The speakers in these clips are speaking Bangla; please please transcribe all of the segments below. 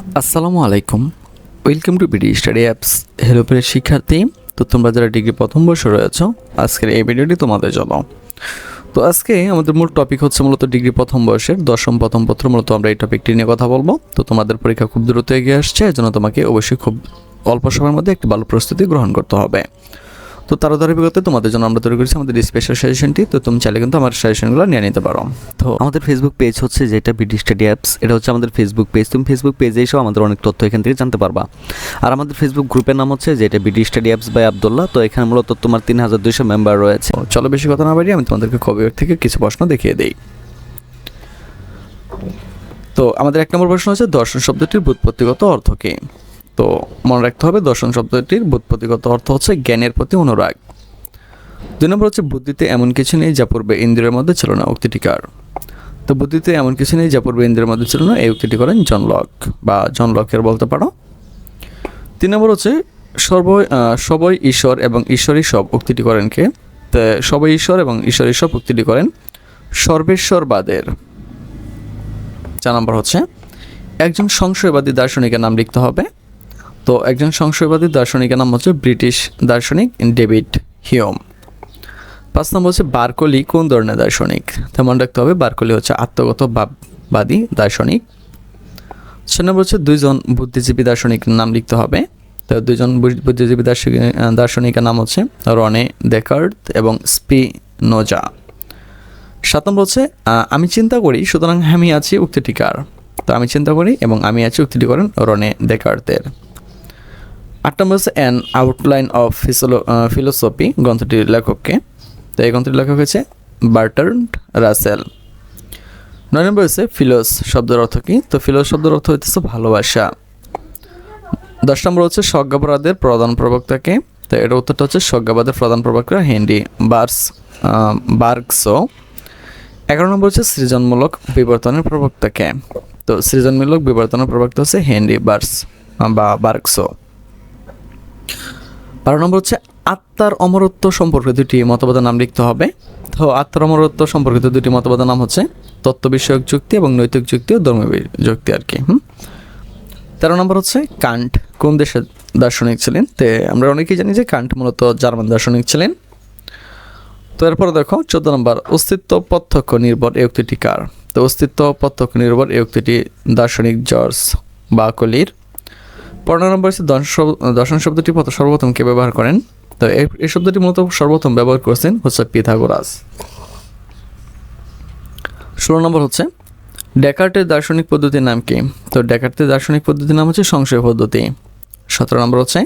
আসসালামু আলাইকুম। Welcome to BD study apps. Hello প্রিয় শিক্ষার্থী, তো তোমরা যারা ডিগ্রি প্রথম বর্ষে রয়েছো, আজকের এই ভিডিওটি তোমাদের জন্য। তো আজকে আমাদের মূল টপিক হচ্ছে মূলত ডিগ্রি প্রথম বর্ষের দশম প্রথম পত্র। মূলত আমরা এই টপিকটি নিয়ে কথা বলবো। তো তোমাদের পরীক্ষা খুব দ্রুত এগিয়ে আসছে, এজন্য তোমাকে অবশ্যই খুব অল্প সময়ের মধ্যে একটি ভালো প্রস্তুতি গ্রহণ করতে হবে। তো তার ধারাবাহিকতা তোমাদের জন্য আমরা তৈরি করেছি আমাদের স্পেশাল সাজেশনটি। তো তুমি চাইলে কিন্তু আমার সাজেশনগুলো নিয়ে নিতে পারো। তো আমাদের ফেসবুক পেজ হচ্ছে যেটা বিডি স্টাডি অ্যাপস, এটা হচ্ছে আমাদের ফেসবুক পেজ। তুমি ফেসবুক পেজে এসেও আমাদের অনেক তথ্য এখান থেকে জানতে পারবা। আর আমাদের ফেসবুক গ্রুপের নাম হচ্ছে যেটা BD study apps by Abdullah. তো এখানে মূলত তোমার 3200 মেম্বার রয়েছে। চলো বেশি কথা না বাড়িয়ে আমি তোমাদেরকে কবি থেকে কিছু প্রশ্ন দেখিয়ে দিই। তো আমাদের এক নম্বর প্রশ্ন হচ্ছে দর্শন শব্দটির ব্যুৎপত্তিগত অর্থ কী? তো মনে রাখতে হবে দর্শন শব্দটির ব্যুৎপত্তিগত অর্থ হচ্ছে জ্ঞানের প্রতি অনুরাগ। 2 নম্বর হচ্ছে বুদ্ধিতে এমন কিছু নেই যা পূর্বে ইন্দ্রিয়ের মধ্যে ছিল না, উক্তিটি কার? তো বুদ্ধিতে এমন কিছু নেই যা পূর্বে ইন্দ্রিয়ের মধ্যে ছিল না, এই উক্তিটি করেন জন লক বা জন লকের বলতে পারো। 3 নম্বর হচ্ছে সবই ঈশ্বর এবং ঈশ্বরই সব, উক্তিটি করেন কে? তো সবই ঈশ্বর এবং ঈশ্বরই সব উক্তিটি করেন সর্বেশ্বরবাদের। 4 নম্বর হচ্ছে একজন সংশয়বাদী দার্শনিকের নাম লিখতে হবে। তো একজন সংশয়বাদী দার্শনিকের নাম হচ্ছে ব্রিটিশ দার্শনিক ডেভিড হিউম। 5 নম্বর হচ্ছে বার্কলি কোন ধরনের দার্শনিক? তেমন রাখতে হবে বার্কলি হচ্ছে আত্মগত ভাববাদী দার্শনিক। 6 নম্বর হচ্ছে 2জন বুদ্ধিজীবী দার্শনিকের নাম লিখতে হবে। তো 2জন বুদ্ধিজীবী দার্শনিকের নাম হচ্ছে রনে দেকার্ত এবং স্পিনোজা। 7 নম্বর হচ্ছে আমি চিন্তা করি সুতরাং আমি আছি, উক্তিটি কার? তো আমি চিন্তা করি এবং আমি আছি উক্তিটি করেন রনে দেকার্তের। 8 নম্বর হচ্ছে অ্যান আউটলাইন অফ ফিলোসফি গ্রন্থটির লেখককে? তো এই গ্রন্থটির লেখক হচ্ছে বার্ট্রান্ড রাসেল। 9 নম্বর হচ্ছে ফিলোস শব্দের অর্থ কী? তো ফিলোস শব্দের অর্থ হইতেছে ভালোবাসা। 10 নম্বর হচ্ছে স্বজ্ঞাবাদের প্রধান প্রবক্তাকে? তো এর উত্তরটা হচ্ছে স্বজ্ঞাবাদের প্রধান প্রবক্তা হেনরি বার্গসো। 11 নম্বর হচ্ছে সৃজনমূলক বিবর্তনের প্রবক্তাকে? তো সৃজনমূলক বিবর্তনের প্রবক্তা হচ্ছে হেনরি বার্গসো। 12 নম্বর হচ্ছে আত্মার অমরত্ব সম্পর্কে দুটি মতবাদের নাম লিখতে হবে। তো আত্মার অমরত্ব সম্পর্কিত দুটি মতবাদের নাম হচ্ছে তত্ত্ব বিষয়ক যুক্তি এবং নৈতিক যুক্তি ও ধর্মীয় যুক্তি আর কি। 13 নম্বর হচ্ছে কান্ট কোন দেশের দার্শনিক ছিলেন? তো আমরা অনেকেই জানি যে কান্ট মূলত জার্মান দার্শনিক ছিলেন। তো এরপরে দেখো 14 নম্বর অস্তিত্ব প্রত্যক্ষ নির্ভর এই উক্তিটি কার? তো অস্তিত্ব প্রত্যক্ষ নির্ভর এই উক্তিটি দার্শনিক জর্জ বার্কলির। 15 নম্বর হচ্ছে দর্শন শব্দটি সর্বপ্রথম কে ব্যবহার করেন? তো এই শব্দটি মূলত সর্বপ্রথম ব্যবহার করেছেন হচ্ছে পিথাগোরাস। 16 নম্বর হচ্ছে ডেকার্টের দার্শনিক পদ্ধতির নাম কি? তো ডেকার্টের দার্শনিক পদ্ধতির নাম হচ্ছে সংশয় পদ্ধতি। 17 নম্বর হচ্ছে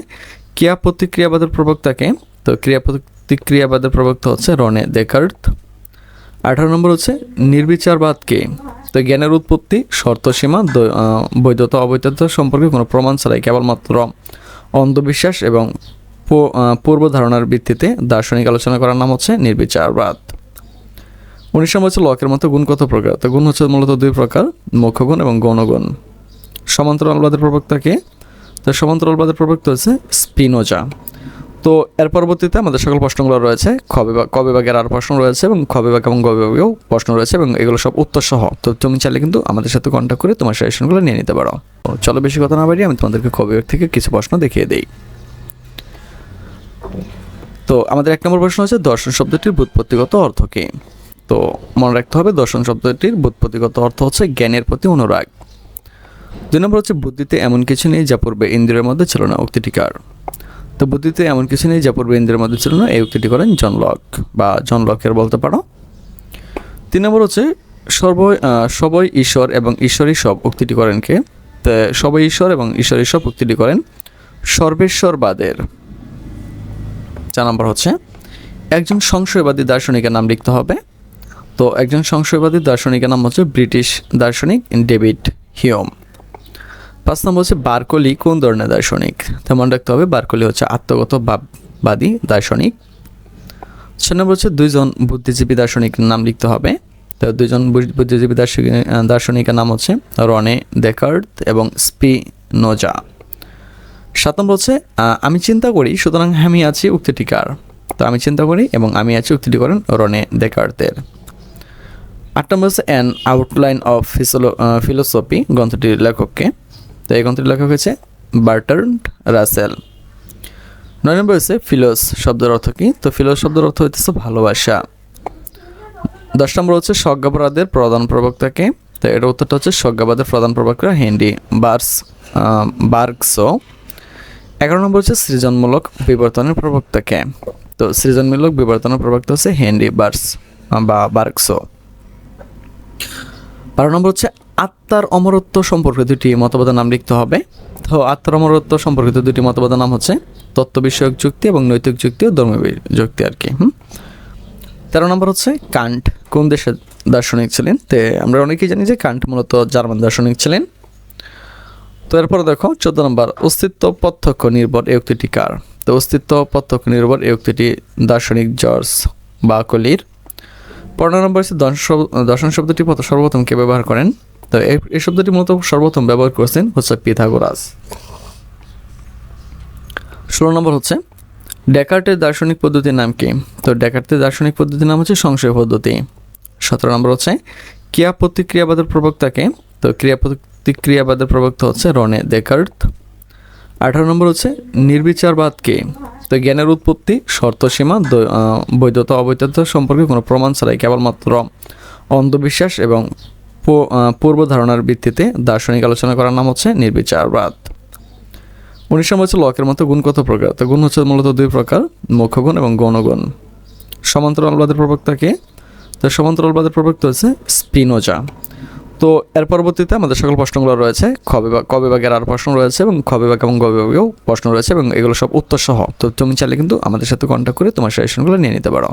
ক্রিয়া প্রতিক্রিয়াবাদের প্রবক্তাকে? তো ক্রিয়া প্রতিক্রিয়াবাদের প্রবক্তা হচ্ছে রনে দেকার্ত। 18 নম্বর হচ্ছে নির্বিচারবাদ কি? তো জ্ঞানের উৎপত্তি, শর্তসীমা, বৈধতা অবৈধতা সম্পর্কে কোনো প্রমাণ ছাড়াই কেবলমাত্র অন্ধবিশ্বাস এবং পূর্ব ধারণার ভিত্তিতে দার্শনিক আলোচনা করার নাম হচ্ছে নির্বিচারবাদ। 19 নম্বর হচ্ছে লকের মতো গুণ কত প্রকার? তো গুণ হচ্ছে মূলত 2 প্রকার, মুখ্য গুণ এবং গৌণগুণ। সমান্তরালবাদের প্রবক্তাকে? তো সমান্তরালবাদের প্রবক্তা হচ্ছে স্পিনোজা। তো এর পরবর্তীতে আমাদের সকল প্রশ্নগুলো রয়েছে ক বিভাগের আর প্রশ্ন রয়েছে এবং খ বিভাগ এবং গ বিভাগেও প্রশ্ন রয়েছে এবং এগুলো সব উত্তর সহ। তো তুমি চাইলে কিন্তু আমাদের সাথে কন্ট্যাক্ট করে তোমার সাজেশনগুলো নিয়ে নিতে পারো। তো চলো বেশি কথা না বাড়িয়ে আমি তোমাদেরকে ক বিভাগ থেকে কিছু প্রশ্ন দেখিয়ে দিই। তো আমাদের 1 নম্বর প্রশ্ন হচ্ছে দর্শন শব্দটির ব্যুৎপত্তিগত অর্থ কী? তো মনে রাখতে হবে দর্শন শব্দটির ব্যুৎপত্তিগত অর্থ হচ্ছে জ্ঞানের প্রতি অনুরাগ। 2 নম্বর হচ্ছে বুদ্ধিতে এমন কিছু নেই যা পূর্বে ইন্দ্রিয়ের মধ্যে ছিল না, উক্তিটি কার? তো বুদ্ধিতে এমন কিছু নেই যা পূর্বে ইন্দ্রিয়ের মধ্যে ছিল না, এই উক্তিটি করেন জন লক বা জন লকের বলতে পারো। 3 নম্বর হচ্ছে সবই ঈশ্বর এবং ঈশ্বরই সব, উক্তিটি করেন কে? তো সবই ঈশ্বর এবং ঈশ্বরই সব উক্তিটি করেন সর্বেশ্বরবাদের। 4 নম্বর হচ্ছে একজন সংশয়বাদী দার্শনিকের নাম লিখতে হবে। তো একজন সংশয়বাদী দার্শনিকের নাম হচ্ছে ব্রিটিশ দার্শনিক ডেভিড হিউম। 5 নম্বর হচ্ছে বার্কলি কোন ধরনের দার্শনিক? তেমন রাখতে হবে বার্কলি হচ্ছে আত্মগত ভাববাদী দার্শনিক। 6 নম্বর হচ্ছে 2জন বুদ্ধিজীবী দার্শনিকের নাম লিখতে হবে। তো 2জন বুদ্ধিজীবী দার্শনিকের নাম হচ্ছে রনে দেকার্ত এবং স্পিনোজা। 7 নম্বর হচ্ছে আমি চিন্তা করি সুতরাং আমি আছি, উক্তিটি কার? তো আমি চিন্তা করি এবং আমি আছি উক্তিটি করেন রনে দেকার্তের। 8 নম্বর হচ্ছে অ্যান আউটলাইন অফ ফিলোসফি গ্রন্থটির লেখককে? তো এই গ্রন্থটির লেখক হয়েছে বার্ট্রান্ড রাসেল। 9 নম্বর হচ্ছে ফিলোস শব্দের অর্থ কী? তো ফিলোস শব্দের অর্থ হইতেছে ভালোবাসা। 10 নম্বর হচ্ছে স্বজ্ঞাপরাধের প্রধান প্রবক্তাকে? তো এটার উত্তরটা হচ্ছে স্বজ্ঞাবাদের প্রধান প্রবক্তা হেনরি বার্গসো। 11 নম্বর হচ্ছে সৃজনমূলক বিবর্তনের প্রবক্তাকে? তো সৃজনমূলক বিবর্তনের প্রবক্তা হচ্ছে হেনরি বার্গসো। 12 নম্বর হচ্ছে আত্মার অমরত্ব সম্পর্কে দুটি মতবাদের নাম লিখতে হবে। তো আত্মার অমরত্ব সম্পর্কিত দুটি মতবাদের নাম হচ্ছে তত্ত্ব বিষয়ক যুক্তি এবং নৈতিক যুক্তি ও ধর্মীয় যুক্তি আর কি। 13 নম্বর হচ্ছে কান্ট কোন দেশের দার্শনিক ছিলেন? তো আমরা অনেকেই জানি যে কান্ট মূলত জার্মান দার্শনিক ছিলেন। তো এরপরে দেখো 14 নম্বর অস্তিত্ব প্রত্যক্ষ নির্ভর এই উক্তিটি কার? তো অস্তিত্ব প্রত্যক্ষ নির্ভর এই উক্তিটি দার্শনিক জর্জ বাকলির। 15 নম্বর হচ্ছে দর্শন শব্দটি সর্বপ্রথম কে ব্যবহার করেন? তো এই শব্দটি মূলত সর্বপ্রথম ব্যবহার করেছেন হচ্ছে পিথাগোরাস। 16 নম্বর হচ্ছে ডেকার্টের দার্শনিক পদ্ধতির নাম কি? তো ডেকার্টের দার্শনিক পদ্ধতির নাম হচ্ছে সংশয় পদ্ধতি। 17 নম্বর হচ্ছে ক্রিয়া প্রতিক্রিয়াবাদের প্রবক্তাকে? তো ক্রিয়া প্রতিক্রিয়াবাদের প্রবক্তা হচ্ছে রনে দেকার্ত। 18 নম্বর হচ্ছে নির্বিচারবাদ কি? তো জ্ঞানের উৎপত্তি, শর্তসীমা, বৈধতা অবৈধতা সম্পর্কে কোনো প্রমাণ ছাড়াই কেবলমাত্র অন্ধবিশ্বাস এবং পূর্ব ধারণার ভিত্তিতে দার্শনিক আলোচনা করার নাম হচ্ছে নির্বিচারবাদ। 19 নম্বর হচ্ছে লকের মতো গুণ কত প্রকার? তো গুণ হচ্ছে মূলত 2 প্রকার, মুখ্য গুণ এবং গৌণ গুণ। সমান্তরালবাদের প্রবক্তাকে? তো সমান্তরালবাদের প্রবক্তা হচ্ছে স্পিনোজা। তো এর পরবর্তীতে আমাদের সকল প্রশ্নগুলো রয়েছে ক বিভাগের আর প্রশ্ন রয়েছে এবং খ বিভাগ এবং গ বিভাগেও প্রশ্ন রয়েছে এবং এগুলো সব উত্তর সহ। তো তুমি চাইলে কিন্তু আমাদের সাথে কন্ট্যাক্ট করে তোমার সাজেশনগুলো নিয়ে নিতে পারো।